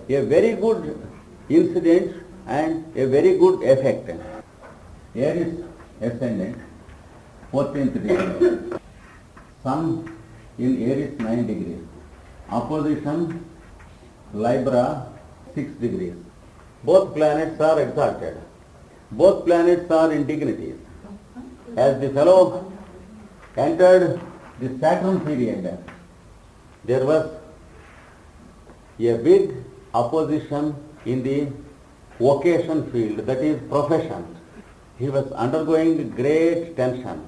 a very good incident and a very good effect. Aries ascendant, 14th degree. Sun in Aries 9 degrees. Opposition Libra 6 degrees. Both planets are exalted. Both planets are in dignities. As the fellow entered the Saturn period, there was a big opposition in the vocation field, that is profession. He was undergoing great tension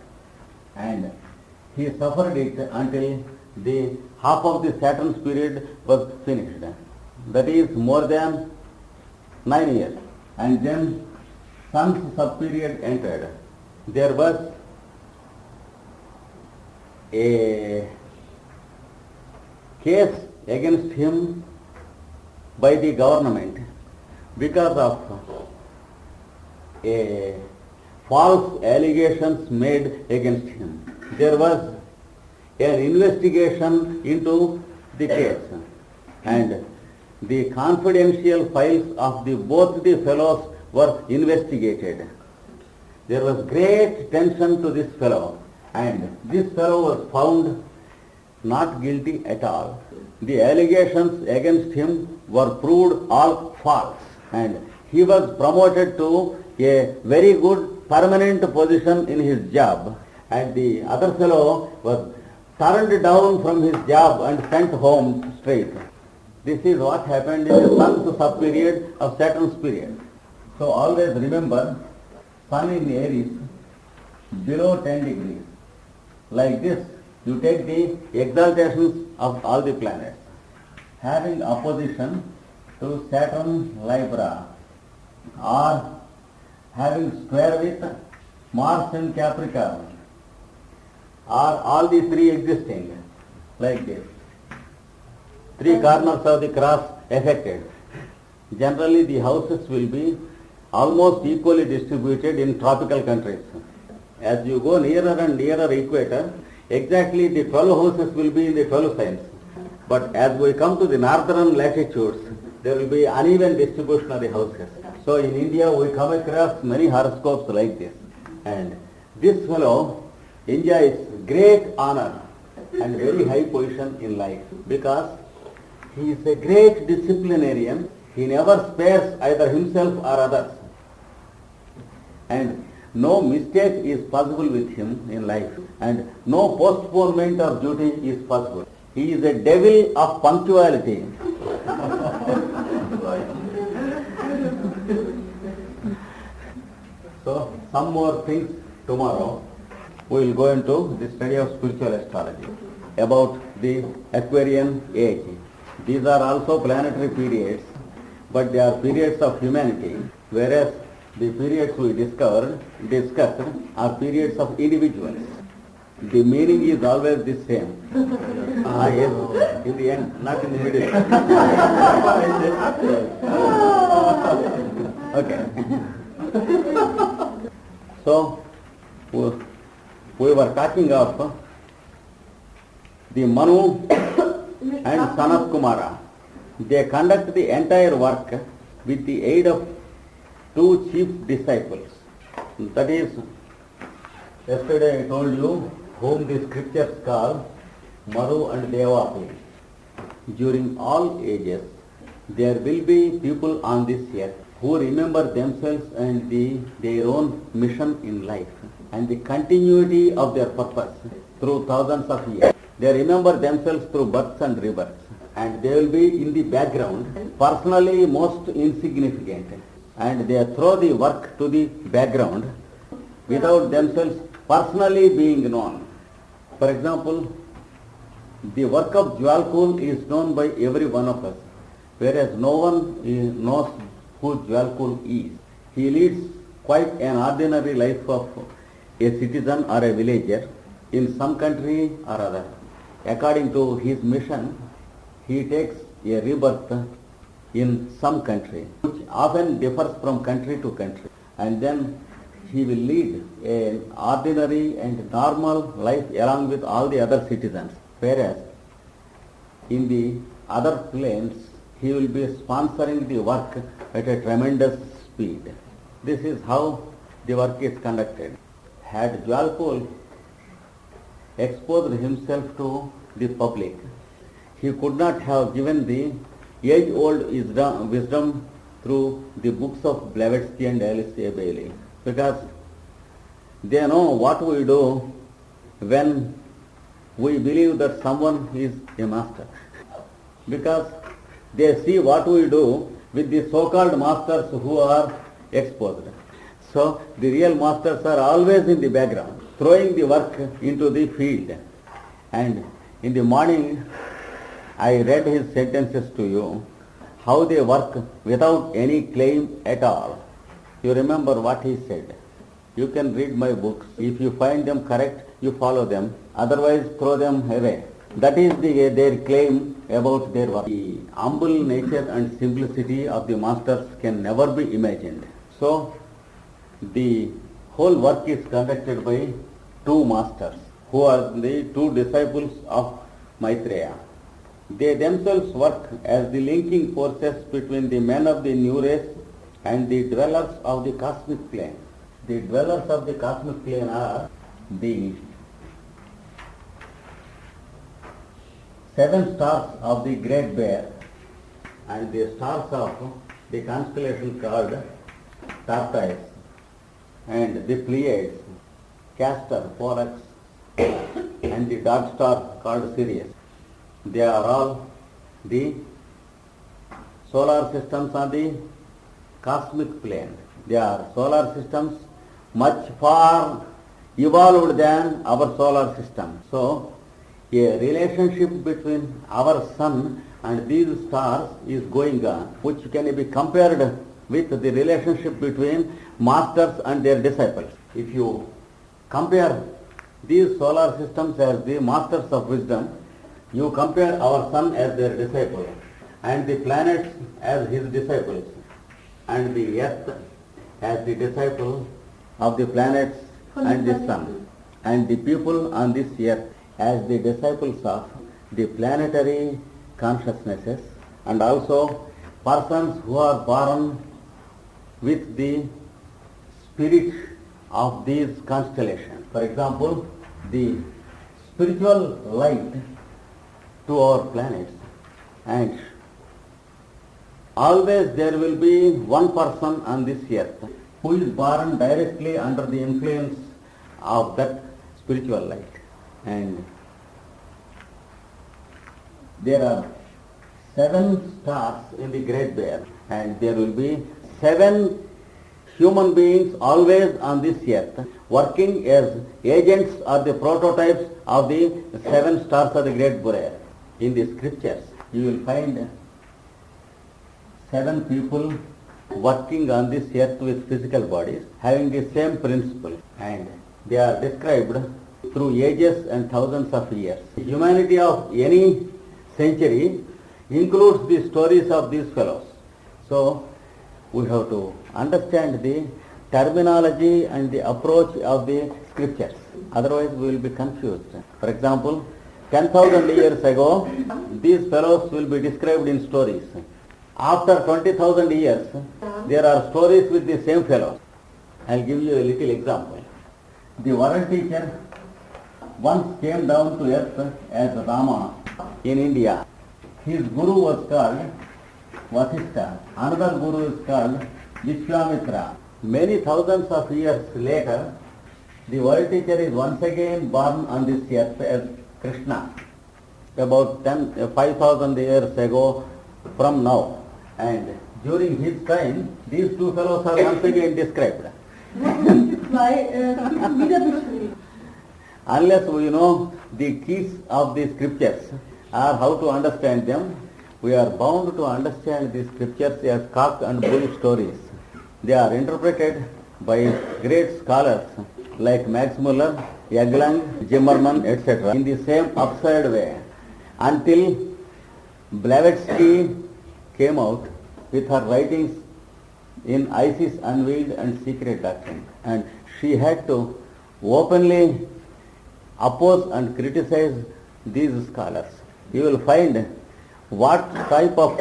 and he suffered it until the half of the Saturn's period was finished. That is more than 9 years. And then Sun's sub-period entered. There was a case against him by the government because of a false allegations made against him. There was an investigation into the case and the confidential files of both the fellows were investigated. There was great tension to this fellow and this fellow was found not guilty at all. The allegations against him were proved all false and he was promoted to a very good permanent position in his job, and the other fellow was turned down from his job and sent home straight. This is what happened in the Sun's sub-period of Saturn's period. So always remember, Sun in Aries below 10 degrees. Like this, you take the exaltations of all the planets. Having opposition to Saturn Libra or having square with Mars in Capricorn or all the three existing like this. Three corners of the cross affected. Generally the houses will be almost equally distributed in tropical countries. As you go nearer and nearer equator, exactly the 12 houses will be in the 12 signs. But as we come to the northern latitudes, there will be uneven distribution of the houses. So in India we come across many horoscopes like this. And this fellow enjoys great honor and very high position in life because he is a great disciplinarian. He never spares either himself or others. And no mistake is possible with him in life and no postponement of duty is possible. He is a devil of punctuality. So some more things tomorrow. We will go into the study of spiritual astrology about the Aquarian age. These are also planetary periods, but they are periods of humanity, whereas the periods we discussed are periods of individuals. The meaning is always the same. Yes, in the end, not in the middle. Okay. So, we were talking of the Manu and Sanat Kumara. They conduct the entire work with the aid of two chief disciples. That is, yesterday I told you whom the scriptures call Maru and Devapuri. During all ages, there will be people on this earth who remember themselves and their own mission in life and the continuity of their purpose through thousands of years. They remember themselves through births and rebirths, and they will be in the background, personally most insignificant, and they throw the work to the background without themselves personally being known. For example, the work of Jwalkul is known by every one of us, whereas no one knows who Jwalkul is. He leads quite an ordinary life of a citizen or a villager in some country or other. According to his mission, he takes a rebirth in some country, which often differs from country to country. And then he will lead an ordinary and normal life along with all the other citizens. Whereas in the other planes, he will be sponsoring the work at a tremendous speed. This is how the work is conducted. Had Jwalpol exposed himself to the public, he could not have given the age-old wisdom through the books of Blavatsky and Alice A. Bailey, because they know what we do when we believe that someone is a master. Because they see what we do with the so-called masters who are exposed. So the real masters are always in the background, throwing the work into the field. And in the morning, I read his sentences to you, how they work without any claim at all. You remember what he said. You can read my books. If you find them correct, you follow them. Otherwise, throw them away. That is their claim about their work. The humble nature and simplicity of the masters can never be imagined. So, the whole work is conducted by two masters, who are the two disciples of Maitreya. They themselves work as the linking forces between the men of the new race and the dwellers of the cosmic plane. The dwellers of the cosmic plane are the 7 stars of the Great Bear and the stars of the constellation called Tortoise and the Pleiades, Castor, Pollux and the dark star called Sirius. They are all the solar systems on the cosmic plane. They are solar systems much far evolved than our solar system. So, a relationship between our sun and these stars is going on, which can be compared with the relationship between masters and their disciples. If you compare these solar systems as the masters of wisdom, you compare our sun as their disciple and the planets as his disciples and the earth as the disciple of the planets and the sun and the people on this earth as the disciples of the planetary consciousnesses and also persons who are born with the spirit of these constellations. For example, the spiritual light to our planets, and always there will be one person on this earth who is born directly under the influence of that spiritual light. And there are 7 stars in the Great Bear, and there will be 7 human beings always on this earth working as agents or the prototypes of the 7 stars of the Great Bear. In the scriptures, you will find 7 people working on this earth with physical bodies, having the same principle, and they are described through ages and thousands of years. The humanity of any century includes the stories of these fellows. So, we have to understand the terminology and the approach of the scriptures. Otherwise, we will be confused. For example, 10,000 years ago, these fellows will be described in stories. After 20,000 years, there are stories with the same fellows. I will give you a little example. The world teacher once came down to earth as Rama in India. His guru was called Vasishtha. Another guru is called Vishwamitra. Many thousands of years later, the world teacher is once again born on this earth as Krishna, about 5,000 years ago from now. And during his time, these two fellows are once again described. Unless we know the keys of the scriptures or how to understand them, we are bound to understand the scriptures as cock and bull stories. They are interpreted by great scholars like Max Muller, Jagland, Zimmermann, etc. in the same absurd way, until Blavatsky came out with her writings in Isis Unveiled and Secret Doctrine, and she had to openly oppose and criticize these scholars. You will find what type of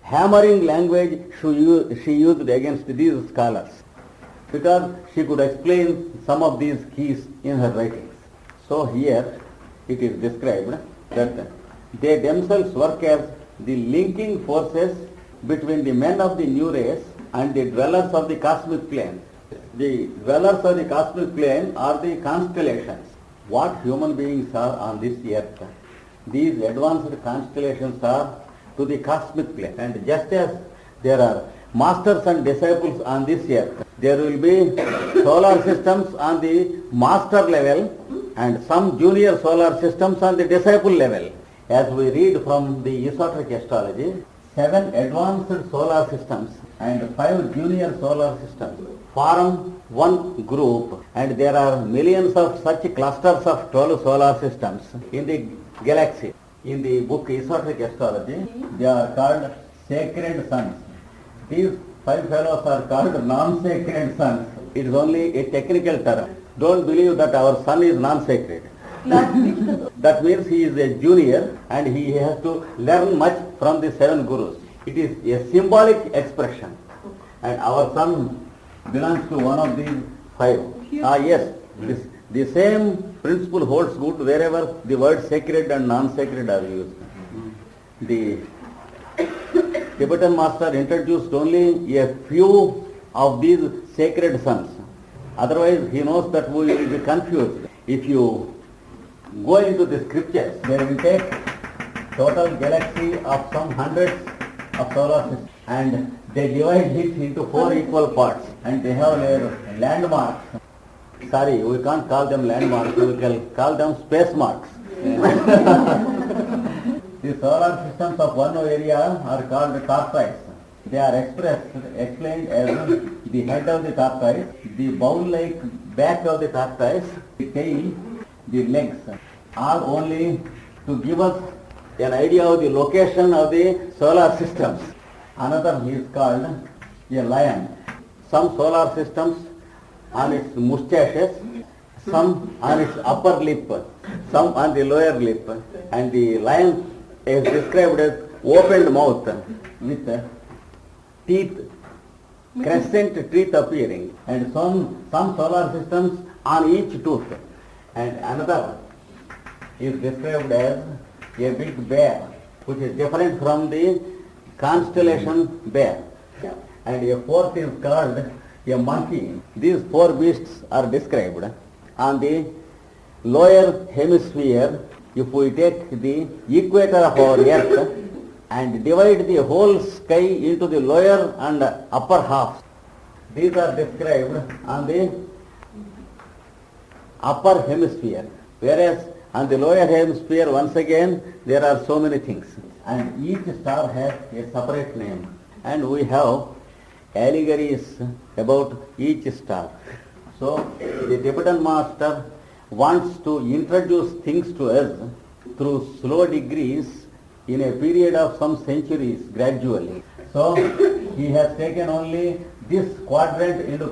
hammering language she used against these scholars, because she could explain some of these keys in her writings. So here it is described that they themselves work as the linking forces between the men of the new race and the dwellers of the cosmic plane. The dwellers of the cosmic plane are the constellations. What human beings are on this earth, these advanced constellations are to the cosmic plane. And just as there are masters and disciples on this earth, there will be solar systems on the master level and some junior solar systems on the disciple level. As we read from the esoteric astrology, 7 advanced solar systems and 5 junior solar systems form one group, and there are millions of such clusters of 12 solar systems in the galaxy. In the book Esoteric Astrology, they are called sacred sons. These 5 fellows are called non-sacred sons. It is only a technical term. Don't believe that our sun is non-sacred. That means he is a junior and he has to learn much from the 7 gurus. It is a symbolic expression. And our sun belongs to one of these 5. Yes, the same principle holds good wherever the words sacred and non-sacred are used. The Tibetan master introduced only a few of these sacred sons. Otherwise, he knows that we will be confused. If you go into the scriptures, they will take total galaxy of some hundreds of solar systems and they divide it into 4 equal parts, and they have their landmarks. Sorry, we can't call them landmarks, we can call them space marks. The solar systems of one area are called tortoise. They are explained as the head of the tortoise, the bowl-like back of the tortoise, the tail, the legs, are only to give us an idea of the location of the solar systems. Another is called a lion. Some solar systems on its mustaches, some on its upper lip, some on the lower lip, and the lion is described as opened mouth with teeth, crescent teeth appearing, and some solar systems on each tooth, and another is described as a big bear, which is different from the constellation bear, and a 4th is called a monkey. These 4 beasts are described. On the lower hemisphere, if we take the equator of our earth and divide the whole sky into the lower and upper halves, these are described on the upper hemisphere, whereas on the lower hemisphere, once again, there are so many things, and each star has a separate name, and we have allegories about each star. So the Tibetan master wants to introduce things to us through slow degrees in a period of some centuries gradually. So he has taken only this quadrant into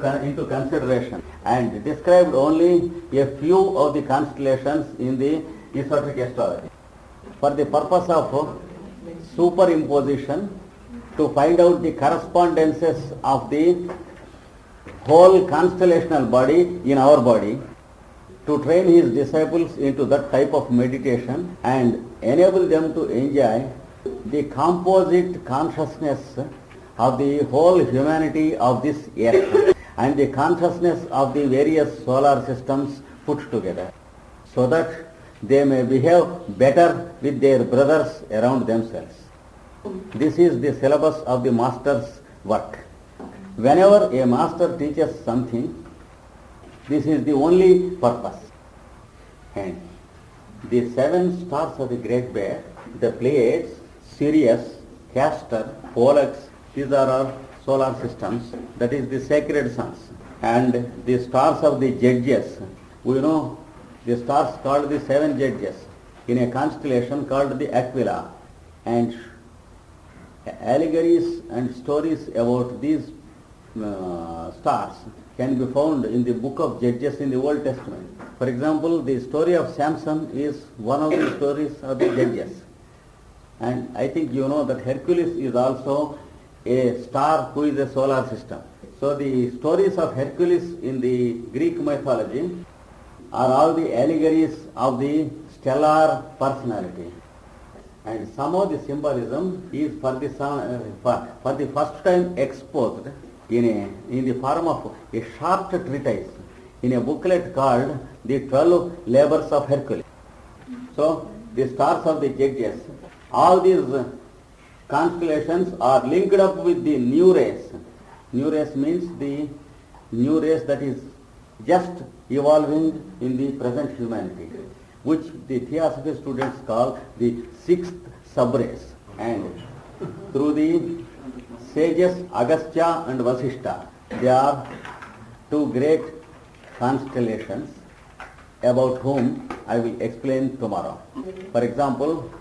consideration and described only a few of the constellations in the esoteric astrology for the purpose of superimposition, to find out the correspondences of the whole constellational body in our body, to train his disciples into that type of meditation and enable them to enjoy the composite consciousness of the whole humanity of this earth and the consciousness of the various solar systems put together, so that they may behave better with their brothers around themselves. This is the syllabus of the master's work. Whenever a master teaches something, this is the only purpose. And the 7 stars of the Great Bear, the Pleiades, Sirius, Castor, Pollux, these are our solar systems, that is the sacred suns. And the stars of the judges, we know the stars called the 7 judges in a constellation called the Aquila. And allegories and stories about these stars can be found in the book of Judges in the Old Testament. For example, the story of Samson is one of the stories of the Judges. And I think you know that Hercules is also a star who is a solar system. So the stories of Hercules in the Greek mythology are all the allegories of the stellar personality. And somehow the symbolism is for the first time exposed in the form of a short treatise in a booklet called The 12 Labors of Hercules. So the stars of the judges, all these constellations are linked up with the new race. New race means the new race that is just evolving in the present humanity, which the theosophy students call the sixth subrace. And through the sages Agastya and Vasishta, there are two great constellations about whom I will explain tomorrow. For example,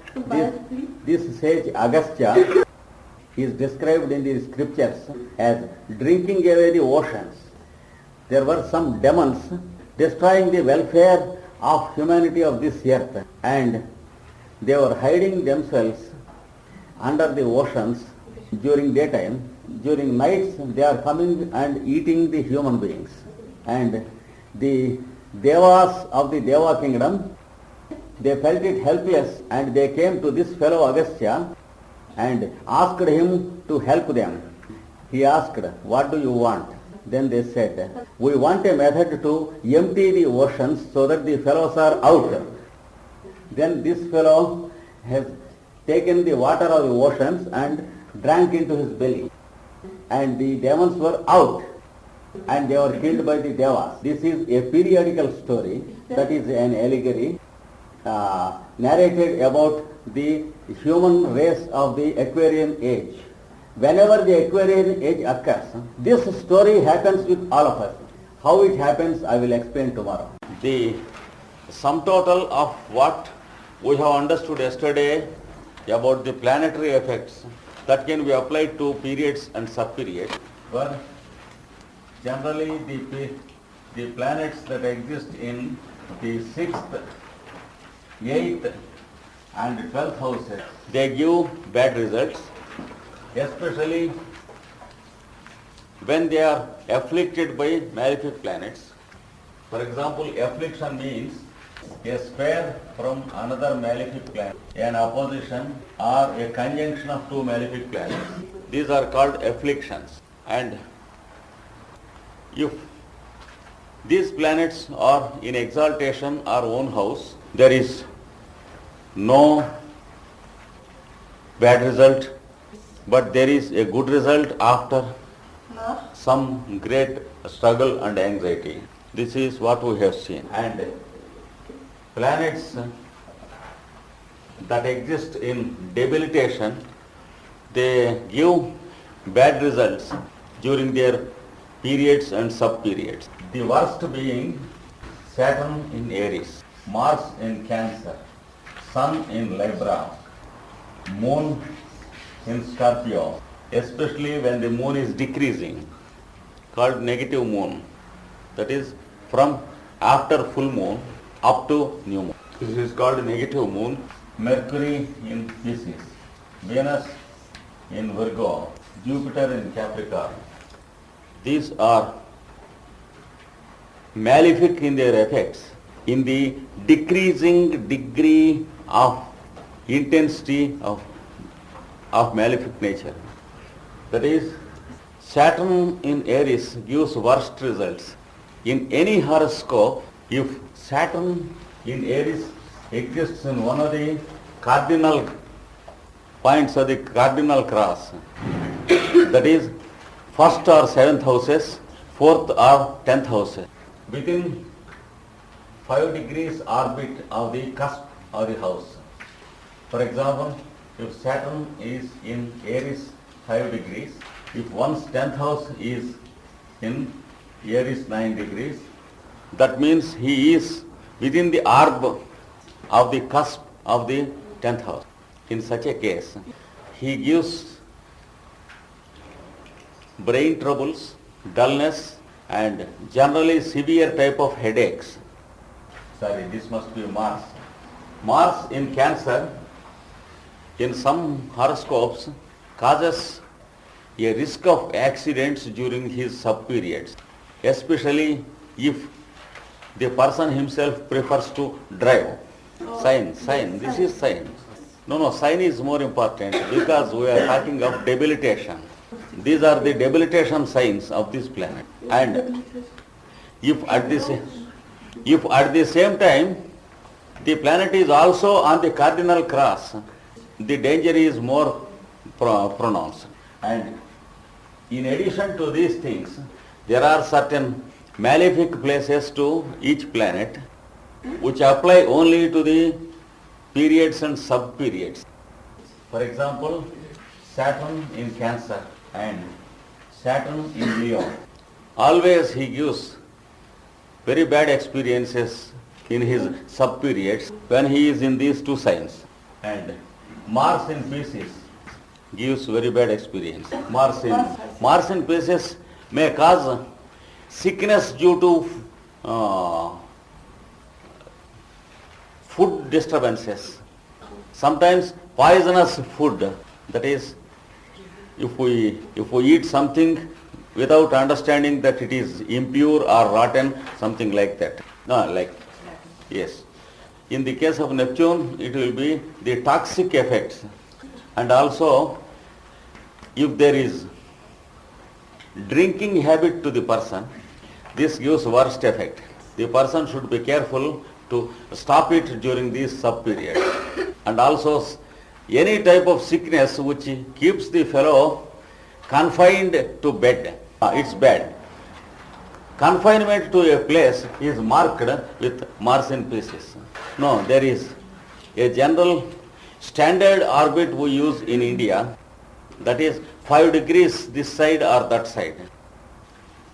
this sage Agastya is described in the scriptures as drinking away the oceans. There were some demons destroying the welfare of humanity of this earth, and they were hiding themselves under the oceans during daytime. During nights they are coming and eating the human beings. And the devas of the Deva kingdom, they felt it helpless, and they came to this fellow Agastya and asked him to help them. He asked, "What do you want?" Then they said, "We want a method to empty the oceans so that the fellows are out." Then this fellow has taken the water of the oceans and drank into his belly. And the demons were out, and they were killed by the devas. This is a periodical story, that is an allegory narrated about the human race of the Aquarian age. Whenever the Aquarian age occurs, this story happens with all of us. How it happens, I will explain tomorrow. The sum total of what we have understood yesterday about the planetary effects that can be applied to periods and sub-periods were generally the planets that exist in the 6th, 8th and 12th houses. They give bad results, especially when they are afflicted by malefic planets. For example, affliction means a spare from another malefic planet, an opposition or a conjunction of two malefic planets. These are called afflictions. And if these planets are in exaltation or own house, there is no bad result, but there is a good result after some great struggle and anxiety. This is what we have seen. And planets that exist in debilitation, they give bad results during their periods and sub-periods. The worst being Saturn in Aries, Mars in Cancer, Sun in Libra, Moon in Scorpio, especially when the moon is decreasing, called negative moon. That is from after full moon up to new moon. This is called negative moon. Mercury in Pisces, Venus in Virgo, Jupiter in Capricorn. These are malefic in their effects in the decreasing degree of intensity of malefic nature. That is, Saturn in Aries gives worst results. In any horoscope, if Saturn in Aries exists in one of the cardinal points of the cardinal cross, that is, 1st or 7th houses, 4th or 10th houses, within 5 degrees orbit of the cusp of the house. For example, if Saturn is in Aries 5 degrees, if one's 10th house is in Aries 9 degrees, that means he is within the orb of the cusp of the 10th house. In such a case, he gives brain troubles, dullness, and generally severe type of headaches. Sorry, this must be Mars. Mars in Cancer, in some horoscopes causes a risk of accidents during his sub-periods, especially if the person himself prefers to drive. Sign, this is sign. No, sign is more important because we are talking of debilitation. These are the debilitation signs of this planet. And if at the same time the planet is also on the cardinal cross, the danger is more pronounced. And in addition to these things, there are certain malefic places to each planet which apply only to the periods and sub-periods. For example, Saturn in Cancer and Saturn in Leo. Always he gives very bad experiences in his sub-periods when he is in these two signs. And Mars in Pisces gives very bad experience. Mars in Pisces may cause sickness due to food disturbances. Sometimes poisonous food, that is, if we eat something without understanding that it is impure or rotten, something like that. Yes. In the case of Neptune, it will be the toxic effects. And also, if there is drinking habit to the person, this gives worst effect. The person should be careful to stop it during this sub-period. And also, any type of sickness which keeps the fellow confined to bed, it's bad. Confinement to a place is marked with Mars in Pisces. No, there is a general standard orbit we use in India, that is 5 degrees this side or that side.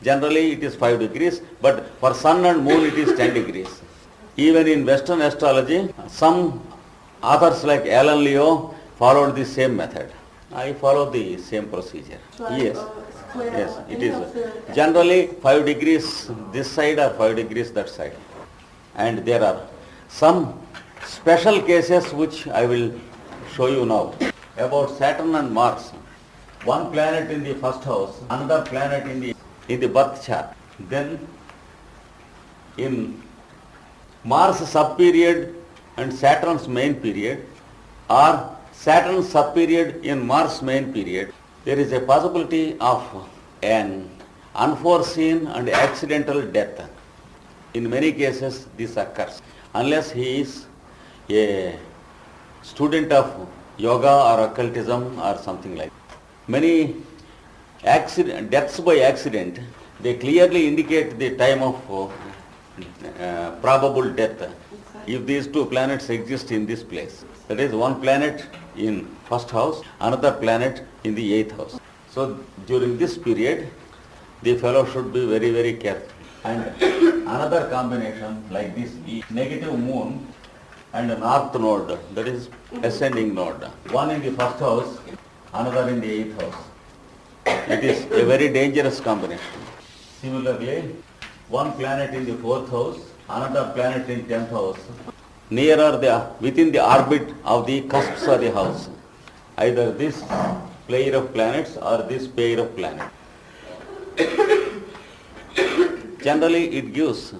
Generally it is 5 degrees, but for sun and moon it is 10 degrees. Even in Western astrology, some authors like Alan Leo followed the same method. I follow the same procedure. Yes, it is. Generally 5 degrees this side or 5 degrees that side. And there are some special cases which I will show you now. About Saturn and Mars. One planet in the first house, another planet in the birth chart. Then in Mars sub-period and Saturn's main period, or Saturn's sub-period in Mars main period, there is a possibility of an unforeseen and accidental death. In many cases this occurs, unless he is a student of yoga or occultism or something like that. Many deaths by accident, they clearly indicate the time of probable death if these two planets exist in this place. That is, one planet in first house, another planet in the 8th house. So during this period, the fellow should be very, very careful. And another combination like this, negative moon and a north node, that is ascending node. One in the first house, another in the 8th house. It is a very dangerous combination. Similarly, one planet in the 4th house, another planet in 10th house, within the orbit of the cusps of the house. Either this pair of planets or this pair of planets. Generally, it gives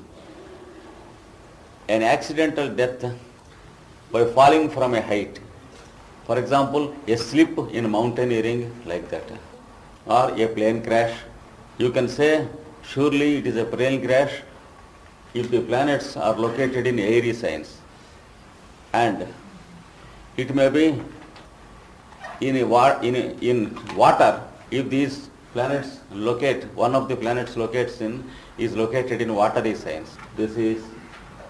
an accidental death by falling from a height. For example, a slip in mountaineering like that, or a plane crash. You can say surely it is a plane crash if the planets are located in airy signs. And it may be in water if these planets one of the planets is located in watery signs. This is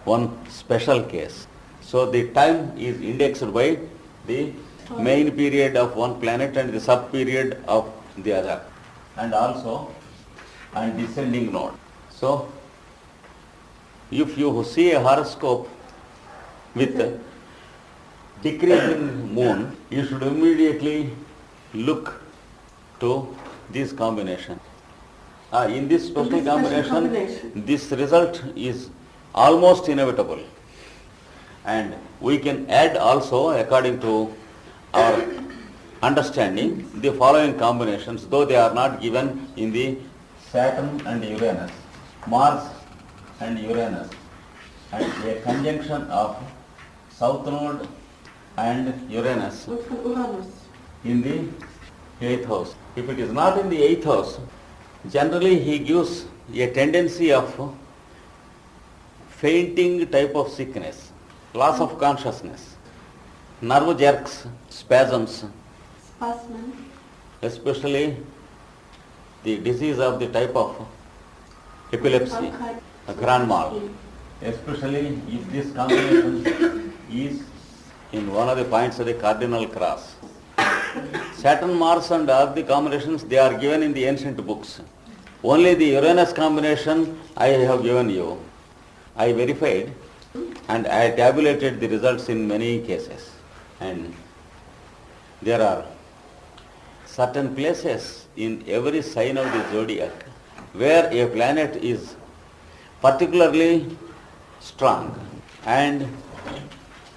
one special case. So the time is indexed by the main period of one planet and the sub-period of the other, and also and descending node. So if you see a horoscope with decreasing moon, you should immediately look to this combination. In this special combination, this result is almost inevitable. And we can add also, according to our understanding the following combinations, though they are not given in the Saturn and Uranus, Mars and Uranus, and a conjunction of South Node and Uranus Und von Uranus. in the 8th house. If it is not in the 8th house, generally he gives a tendency of fainting type of sickness, loss of consciousness, nerve jerks, spasms, Spasmen. especially the disease of the type of epilepsy, Krankheit. a grand mal. Especially if this combination is in one of the points of the cardinal cross. Saturn, Mars and all the combinations, they are given in the ancient books. Only the Uranus combination I have given you. I verified and I tabulated the results in many cases. And there are certain places in every sign of the zodiac where a planet is particularly strong and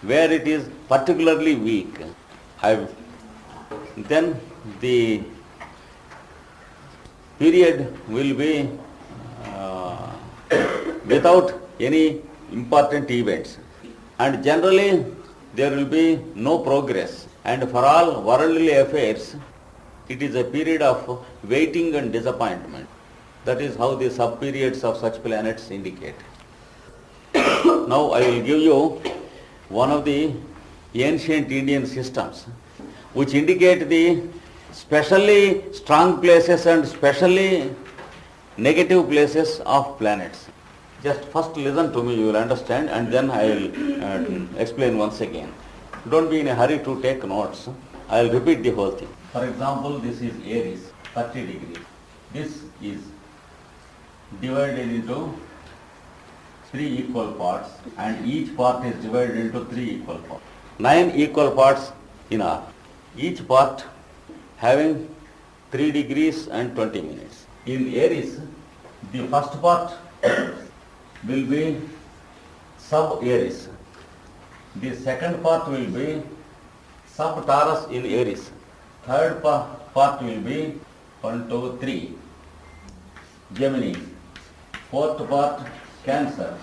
where it is particularly weak. Then the period will be without any important events, and generally there will be no progress, and for all worldly affairs it is a period of waiting and disappointment. That is how the sub-periods of such planets indicate. Now I will give you one of the ancient Indian systems which indicate the specially strong places and specially negative places of planets. Just first listen to me, you will understand, and then I will explain once again. Don't be in a hurry to take notes. I will repeat the whole thing. For example, this is Aries, 30 degrees. This is divided into 3 equal parts, and each part is divided into 3 equal parts. 9 equal parts in R. Each part having 3 degrees and 20 minutes. In Aries, the first part will be sub-Aries. The second part will be sub-Taurus in Aries. Third part will be 1, 2, 3, Gemini. Fourth part Cancer.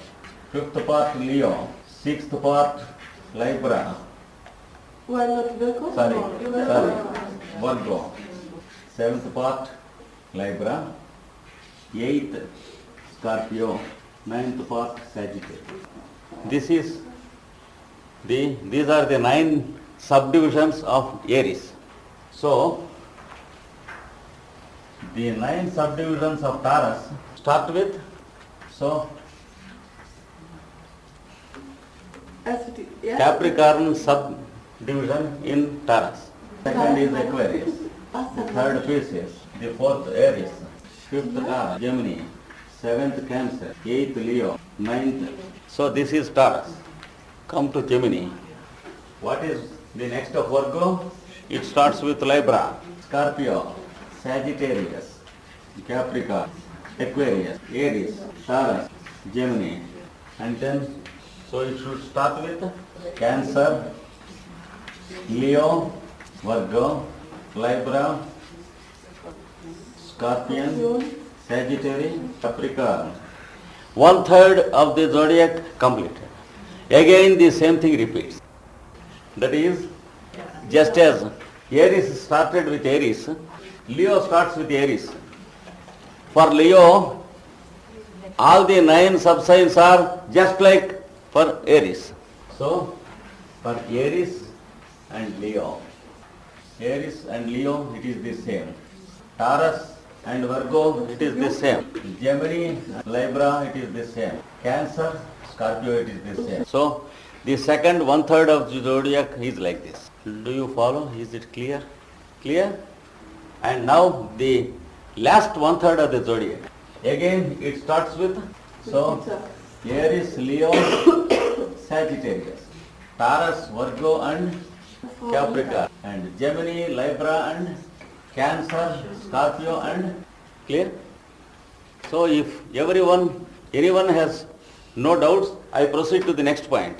Fifth part Leo. Sixth part Libra. Why not Virgo? Sorry, Virgo. Seventh part Libra. Eighth Scorpio. Ninth part Sagittarius. These are the 9 subdivisions of Aries. So, the 9 subdivisions of Taurus start with, so Capricorn subdivision in Taurus. Second is Aquarius. Third Pisces. The fourth Aries. Fifth Taurus, Gemini. Seventh Cancer. Eighth Leo. Ninth. So this is Taurus. Come to Gemini. What is the next of Virgo? It starts with Libra, Scorpio, Sagittarius, Capricorn, Aquarius, Aries, Taurus, Gemini, and then, so it should start with Cancer, Leo, Virgo, Libra, Scorpion, Sagittarius, Capricorn. 1/3 of the zodiac completed. Again the same thing repeats. That is, just as Aries started with Aries, Leo starts with Aries. For Leo, all the 9 subsigns are just like for Aries. So, for Aries and Leo, it is the same. Taurus and Virgo, it is the same. Gemini, Libra, it is the same. Cancer, Scorpio, it is the same. So, the second 1/3 of the zodiac is like this. Do you follow? Is it clear? Clear? And now the last 1/3 of the zodiac. Again it starts with, so Aries, Leo, Sagittarius, Taurus, Virgo and Capricorn, and Gemini, Libra and Cancer, Scorpio and, clear? So if anyone has no doubts, I proceed to the next point.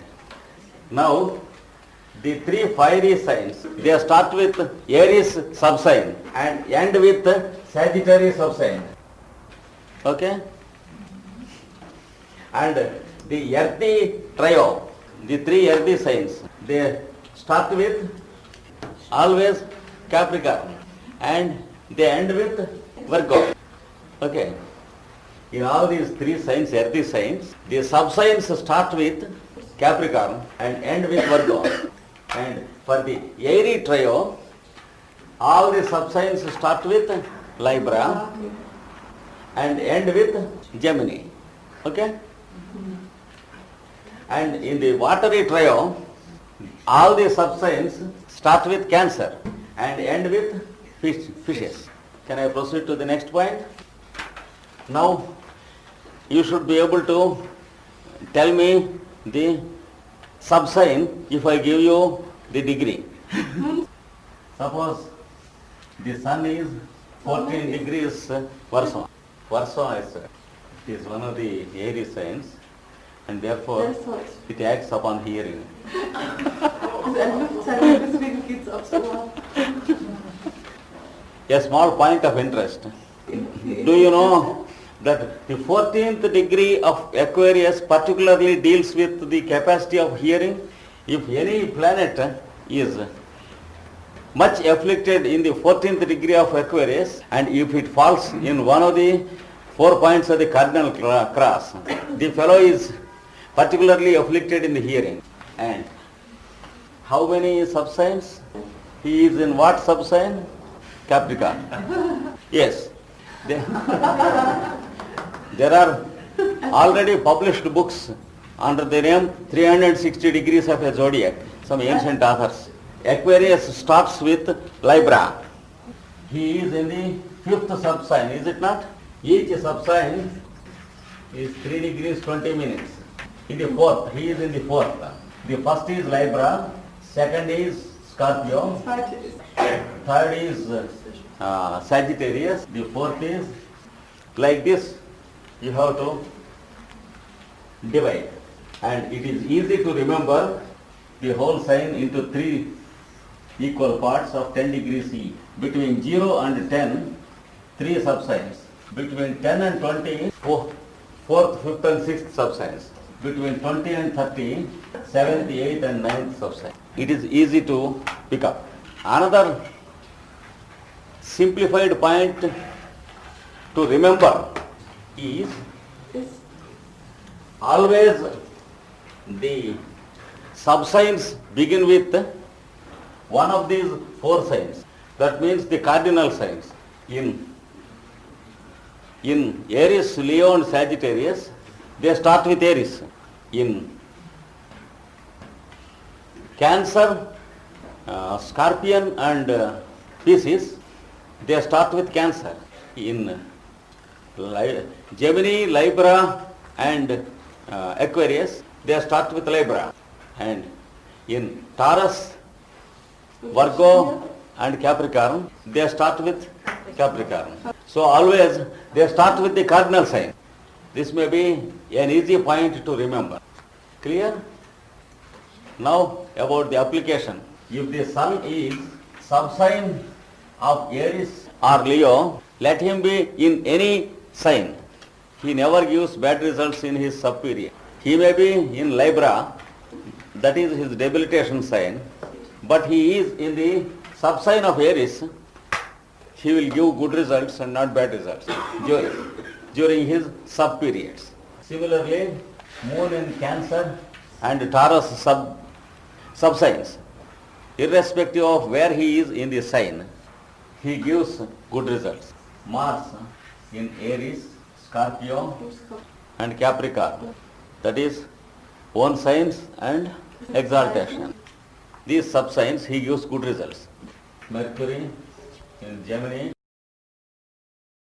Now, the three fiery signs, they start with Aries subsign and end with Sagittarius subsign. Okay? And the earthy trio, the three earthy signs, they start with always Capricorn and they end with Virgo. Okay. In all these three signs, earthy signs, the subsigns start with Capricorn and end with Virgo. And for the airy trio, all the subsigns start with Libra and end with Gemini. Okay? And in the watery trio, all the subsigns start with Cancer and end with fishes. Can I proceed to the next point? Now, you should be able to tell me the subsign if I give you the degree. Suppose the sun is 14 degrees Varsa. Varsa is one of the airy signs and therefore That's what. it acts upon hearing. Deswegen geht's aufs Ohr. A small point of interest. Do you know that the 14th degree of Aquarius particularly deals with the capacity of hearing? If any planet is much afflicted in the 14th degree of Aquarius and if it falls in one of the 4 points of the cardinal cross, the fellow is particularly afflicted in the hearing. And how many subsigns? He is in what subsign? Capricorn. Yes. There are already published books under the name 360 degrees of a zodiac, some ancient authors. Aquarius starts with Libra. He is in the 5th subsign, is it not? Each subsign is 3 degrees 20 minutes. In the 4th, he is in the 4th. The first is Libra, second is Scorpio, Zweite ist third is Sagittarius, the fourth is like this. You have to divide. And it is easy to remember the whole sign into 3 equal parts of 10 degrees each. Between 0 and 10, 3 subsigns. Between 10 and 20, 4th, 5th and 6th subsigns. Between 20 and 30, 7th, 8th and 9th subsign. It is easy to pick up. Another simplified point to remember is always the subsigns begin with one of these 4 signs. That means the cardinal signs. In Aries, Leo and Sagittarius, they start with Aries. In Cancer, Scorpion and Pisces, they start with Cancer. In Gemini, Libra and Aquarius, they start with Libra. And in Taurus, Virgo and Capricorn, they start with Capricorn. So always they start with the cardinal sign. This may be an easy point to remember. Clear? Now about the application. If the sun is subsign of Aries or Leo, let him be in any sign. He never gives bad results in his subperiod. He may be in Libra, that is his debilitation sign, but he is in the subsign of Aries, he will give good results and not bad results during his subperiods. Similarly, Moon in Cancer and Taurus subsigns, irrespective of where he is in the sign, he gives good results. Mars in Aries, Scorpio and Capricorn, that is own signs and exaltation. These subsigns he gives good results. Mercury in Gemini,